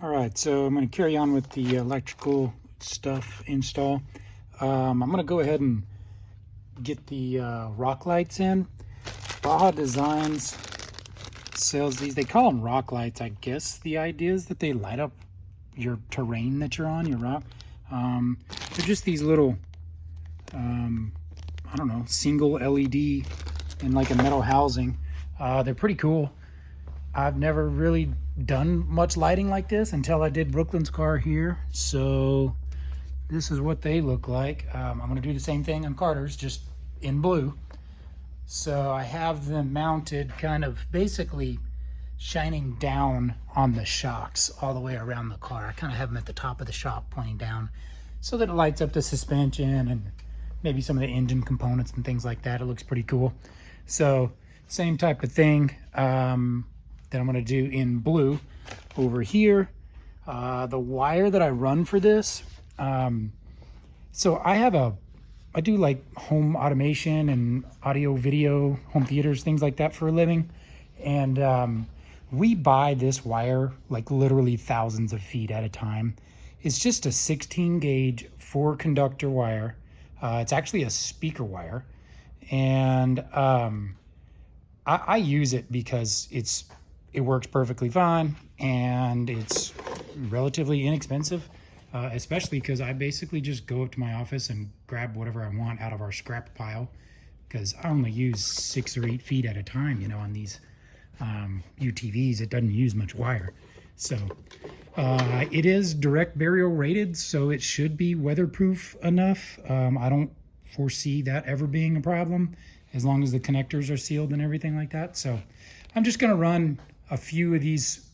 All right, so I'm going to carry on with the electrical stuff install. I'm going to go ahead and get the rock lights in. Baja Designs sells these. They call them rock lights, I guess. The idea is that they light up your terrain that you're on, your rock. They're just these little, I don't know, single LED in like a metal housing. They're pretty cool. I've never really done much lighting like this until I did Brooklyn's car here. So this is what they look like. I'm going to do the same thing on Carter's, just in blue. So I have them mounted kind of basically shining down on the shocks all the way around the car. I kind of have them at the top of the shock pointing down so that it lights up the suspension and maybe some of the engine components and things like that. It looks pretty cool. So same type of thing that I'm going to do in blue over here. The wire that I run for this, so I do like home automation and audio, video, home theaters, things like that for a living. And we buy this wire like literally thousands of feet at a time. It's just a 16 gauge 4-conductor wire. It's actually a speaker wire. And I use it because it works perfectly fine and it's relatively inexpensive. Especially because I basically just go up to my office and grab whatever I want out of our scrap pile, because I only use 6 or 8 feet at a time, on these UTVs. It doesn't use much wire. So it is direct burial rated, so it should be weatherproof enough. I don't foresee that ever being a problem as long as the connectors are sealed and everything like that. So I'm just going to run a few of these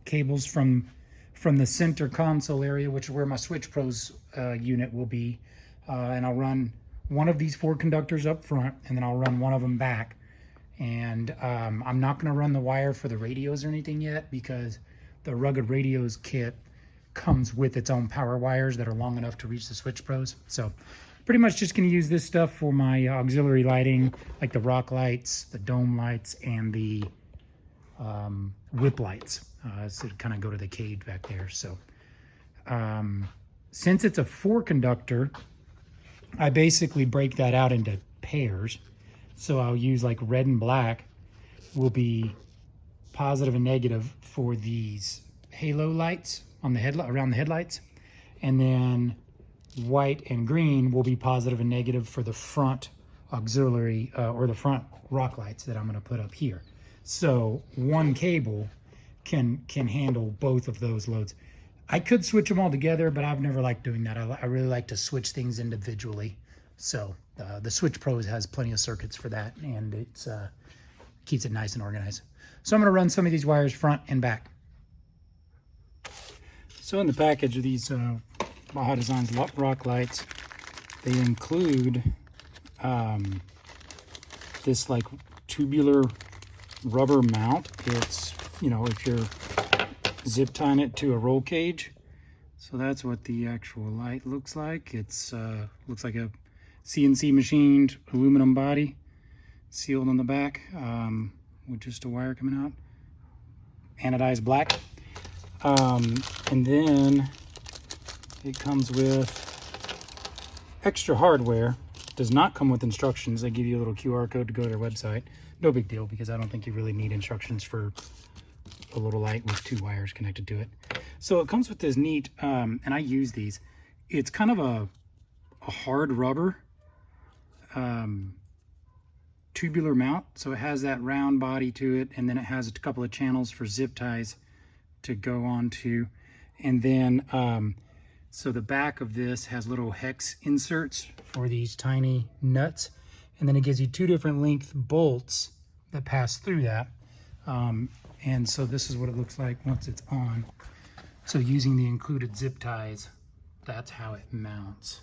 cables from the center console area, which is where my Switch Pros unit will be. And I'll run one of these 4 conductors up front, and then I'll run one of them back. And I'm not going to run the wire for the radios or anything yet, because the Rugged Radios kit comes with its own power wires that are long enough to reach the Switch Pros. So pretty much just going to use this stuff for my auxiliary lighting, like the rock lights, the dome lights, and the whip lights. So kind of go to the cage back there. So since it's a 4-conductor, I basically break that out into pairs. So I'll use like red and black will be positive and negative for these halo lights on the headlight, around the headlights, and then white and green will be positive and negative for the front auxiliary or the front rock lights that I'm going to put up here. So one cable can handle both of those loads. I could switch them all together, but I've never liked doing that. I really like to switch things individually. So the Switch Pros has plenty of circuits for that, and it's keeps it nice and organized. So I'm going to run some of these wires front and back. So in the package of these Baja Designs rock lights, they include this like tubular rubber mount. It's, if you're zip tying it to a roll cage. So that's what the actual light looks like. It's looks like a CNC machined aluminum body sealed on the back with just a wire coming out, anodized black. And then it comes with extra hardware. Does not come with instructions. They give you a little QR code to go to their website. No big deal, because I don't think you really need instructions for a little light with 2 wires connected to it. So it comes with this neat, and I use these. It's kind of a hard rubber tubular mount. So it has that round body to it, and then it has a couple of channels for zip ties to go onto. And then, so the back of this has little hex inserts for these tiny nuts. And then it gives you 2 different length bolts that pass through that. And so this is what it looks like once it's on. So using the included zip ties, that's how it mounts.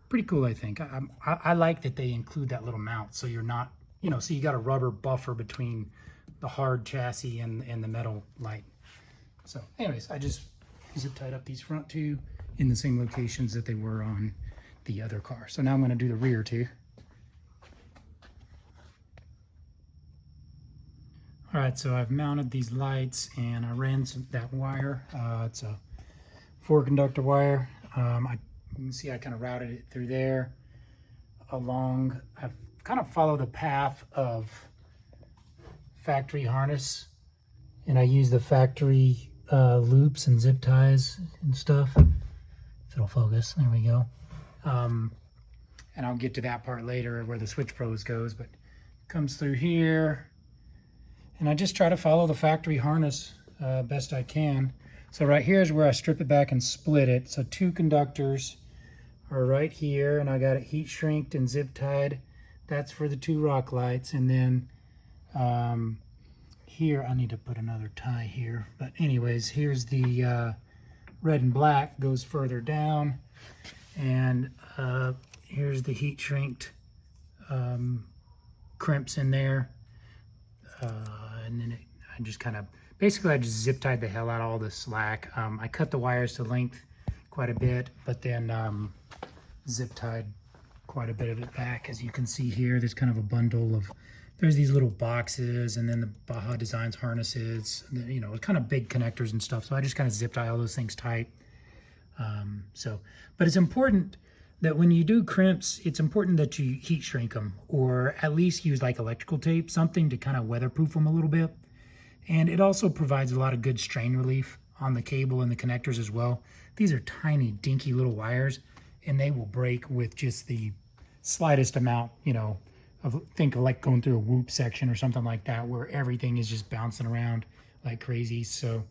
Pretty cool, I think. I like that they include that little mount, so you're not, so you got a rubber buffer between the hard chassis and the metal light. So anyways, I just zip tied up these front 2 in the same locations that they were on the other car. So now I'm going to do the rear 2. All right, so I've mounted these lights and I ran that wire. It's a 4-conductor wire. You can see I kind of routed it through there along. I've kind of followed the path of factory harness, and I use the factory loops and zip ties and stuff. If it'll focus, there we go. And I'll get to that part later where the switch pros goes, but it comes through here. And I just try to follow the factory harness best I can. So right here is where I strip it back and split it. So 2 conductors are right here, and I got it heat shrinked and zip tied. That's for the 2 rock lights. And then here, I need to put another tie here. But anyways, here's the red and black, goes further down. And here's the heat shrinked crimps in there. And then I just kind of, basically I just zip tied the hell out of all the slack. I cut the wires to length quite a bit, but then zip tied quite a bit of it back. As you can see here, there's kind of a bundle of, there's these little boxes, and then the Baja Designs harnesses, you know, kind of big connectors and stuff. So I just kind of zip tie all those things tight. But it's important that when you do crimps, it's important that you heat shrink them, or at least use like electrical tape, something to kind of weatherproof them a little bit. And it also provides a lot of good strain relief on the cable and the connectors as well. These are tiny, dinky little wires, and they will break with just the slightest amount, you know, think of like going through a whoop section or something like that, where everything is just bouncing around like crazy. So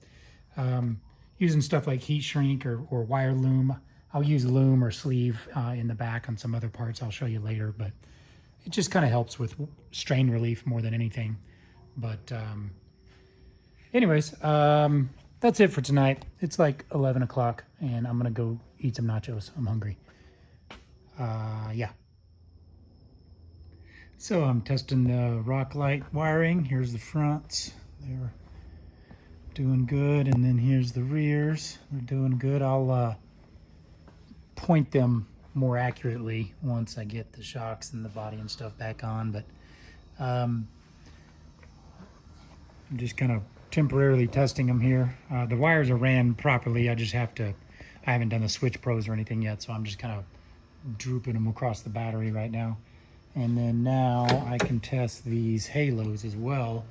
using stuff like heat shrink or wire loom. I'll use loom or sleeve in the back on some other parts I'll show you later, but it just kind of helps with strain relief more than anything. But anyways, that's it for tonight. It's like 11 o'clock, and I'm gonna go eat some nachos. I'm hungry. Yeah. So I'm testing the rock light wiring. Here's the fronts. They're doing good, and then here's the rears. They're doing good. I'll point them more accurately once I get the shocks and the body and stuff back on, but I'm just kind of temporarily testing them here. The wires are ran properly. I haven't done the switch pros or anything yet, so I'm just kind of drooping them across the battery right now. And then now I can test these halos as well.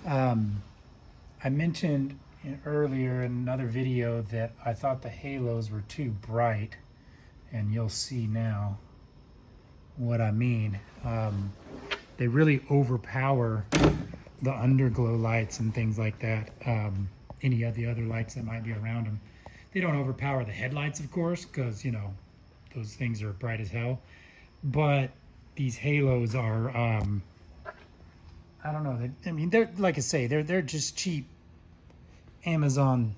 I mentioned earlier in another video that I thought the halos were too bright, and you'll see now what I mean. They really overpower the underglow lights and things like that. Any of the other lights that might be around them. They don't overpower the headlights, of course, because, you know, those things are bright as hell. But these halos are, I don't know. I mean, they're, like I say, they're just cheap Amazon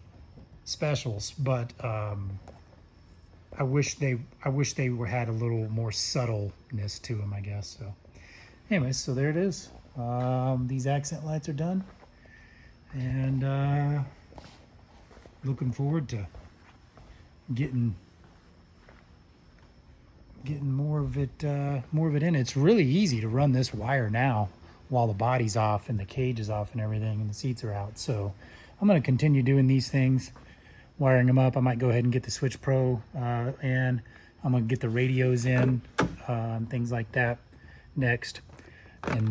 specials, but I wish they had a little more subtleness to them, I guess. So anyways, so there it is. These accent lights are done, and looking forward to getting more of it in. It's really easy to run this wire now while the body's off and the cage is off and everything and the seats are out. So I'm going to continue doing these things, wiring them up. I might go ahead and get the Switch Pro and I'm going to get the radios in, things like that next. And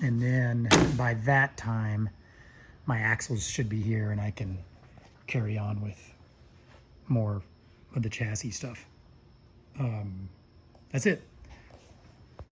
then by that time, my axles should be here and I can carry on with more of the chassis stuff. That's it.